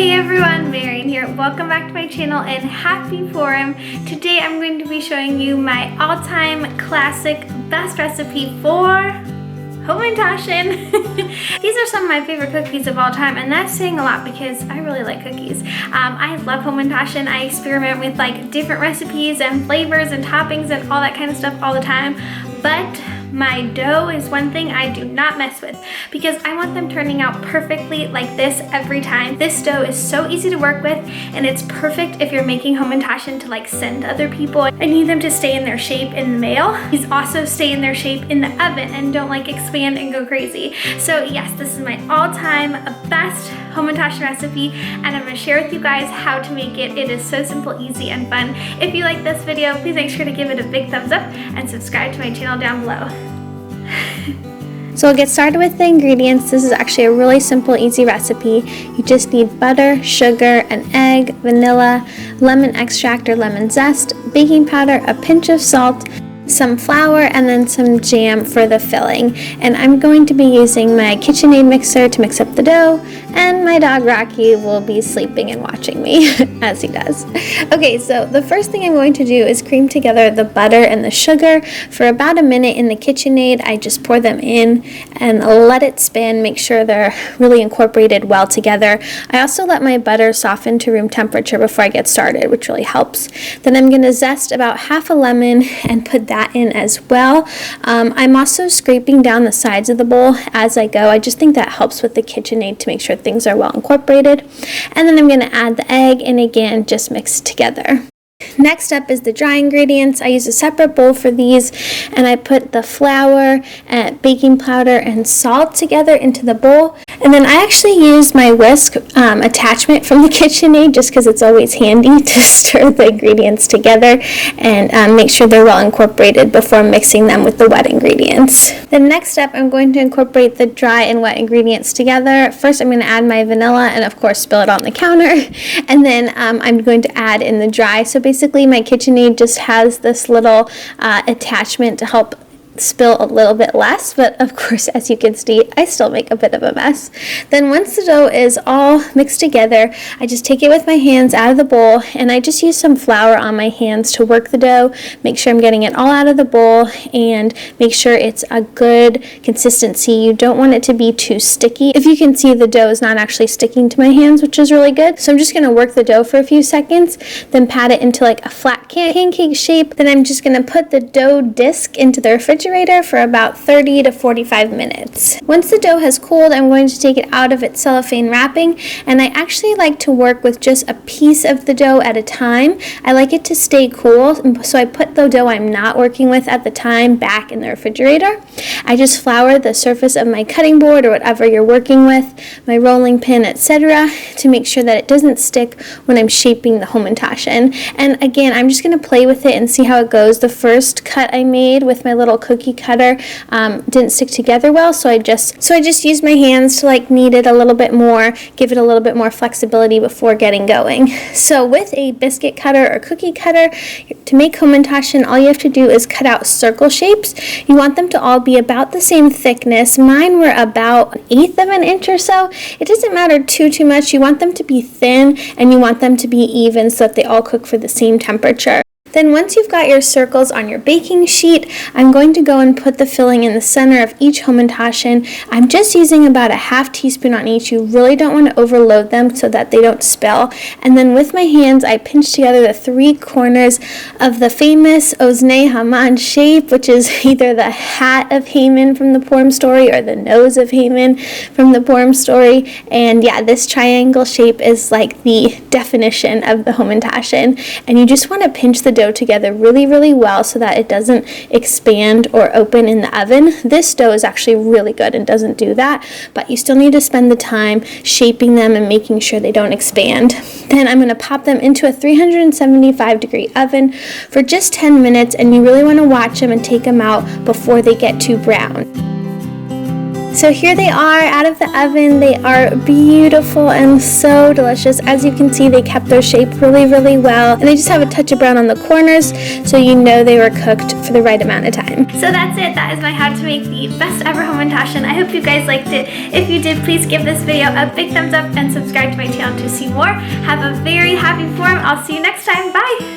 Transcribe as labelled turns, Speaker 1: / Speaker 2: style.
Speaker 1: Hey everyone, Marian here. Welcome back to my channel and happy Purim. Today I'm going to be showing you my all-time classic best recipe for Hamentashen. These are some of my favorite cookies of all time, and that's saying a lot because I really like cookies. I love Hamentashen. I experiment with like different recipes and flavors and toppings and all that kind of stuff all the time, but my dough is one thing I do not mess with because I want them turning out perfectly like this every time. This dough is so easy to work with, and it's perfect if you're making Hamentashen to like send to other people. I need them to stay in their shape in the mail. These also stay in their shape in the oven and don't like expand and go crazy. So yes, this is my all-time best Hamentashen recipe, and I'm going to share with you guys how to make it. It is so simple, easy, and fun. If you like this video, please make sure to give it a big thumbs up and subscribe to my channel down below.
Speaker 2: So we'll get started with the ingredients. This is actually a really simple, easy recipe. You just need butter, sugar, an egg, vanilla, lemon extract or lemon zest, baking powder, a pinch of salt, some flour, and then some jam for the filling. And I'm going to be using my KitchenAid mixer to mix up the dough, and my dog Rocky will be sleeping and watching me as he does. Okay, so the first thing I'm going to do is cream together the butter and the sugar for about a minute in the KitchenAid. I just pour them in and let it spin, make sure they're really incorporated well together. I also let my butter soften to room temperature before I get started, which really helps. Then I'm going to zest about half a lemon and put that in as well. I'm also scraping down the sides of the bowl as I go. I just think that helps with the KitchenAid to make sure things are well incorporated. And then I'm going to add the egg, and again, just mix together. Next up is the dry ingredients. I use a separate bowl for these, and I put the flour, baking powder, and salt together into the bowl. And then I actually use my whisk attachment from the KitchenAid just because it's always handy to stir the ingredients together and make sure they're well incorporated before mixing them with the wet ingredients. Then next up, I'm going to incorporate the dry and wet ingredients together. First, I'm going to add my vanilla and of course spill it on the counter. And then I'm going to add in the dry. So basically my KitchenAid just has this little attachment to help spill a little bit less, but of course, as you can see, I still make a bit of a mess. Then once the dough is all mixed together, I just take it with my hands out of the bowl, and I just use some flour on my hands to work the dough, make sure I'm getting it all out of the bowl, and make sure it's a good consistency. You don't want it to be too sticky. If you can see, the dough is not actually sticking to my hands, which is really good. So I'm just going to work the dough for a few seconds, then pat it into like a flat pancake shape. Then I'm just going to put the dough disc into the refrigerator for about 30 to 45 minutes. Once the dough has cooled, I'm going to take it out of its cellophane wrapping, and I actually like to work with just a piece of the dough at a time. I like it to stay cool, so I put the dough I'm not working with at the time back in the refrigerator. I just flour the surface of my cutting board or whatever you're working with, my rolling pin, etc., to make sure that it doesn't stick when I'm shaping the Hamentashen. And again, I'm just going to play with it and see how it goes. The first cut I made with my little cookie cutter didn't stick together well, so I just used my hands to like knead it a little bit more, give it a little bit more flexibility before getting going. So with a biscuit cutter or cookie cutter, to make Hamentashen, all you have to do is cut out circle shapes. You want them to all be about the same thickness. Mine were about 1/8 of an inch or so. It doesn't matter too much. You want them to be thin, and you want them to be even so that they all cook for the same temperature. Then once you've got your circles on your baking sheet, I'm going to go and put the filling in the center of each Hamentashen. I'm just using about a half teaspoon on each. You really don't want to overload them so that they don't spill. And then with my hands, I pinch together the 3 corners of the famous Oznei Haman shape, which is either the hat of Haman from the Purim story or the nose of Haman from the Purim story. And yeah, this triangle shape is like the definition of the Hamentashen. And you just want to pinch the dough together really well so that it doesn't expand or open in the oven. This dough is actually really good and doesn't do that, but you still need to spend the time shaping them and making sure they don't expand. Then I'm going to pop them into a 375-degree oven for just 10 minutes, and you really want to watch them and take them out before they get too brown. So here they are out of the oven. They are beautiful and so delicious. As you can see, they kept their shape really, really well. And they just have a touch of brown on the corners, so you know they were cooked for the right amount of time.
Speaker 1: So that's it. That is my how to make the best ever hamantaschen. I hope you guys liked it. If you did, please give this video a big thumbs up and subscribe to my channel to see more. Have a very happy Purim. I'll see you next time. Bye!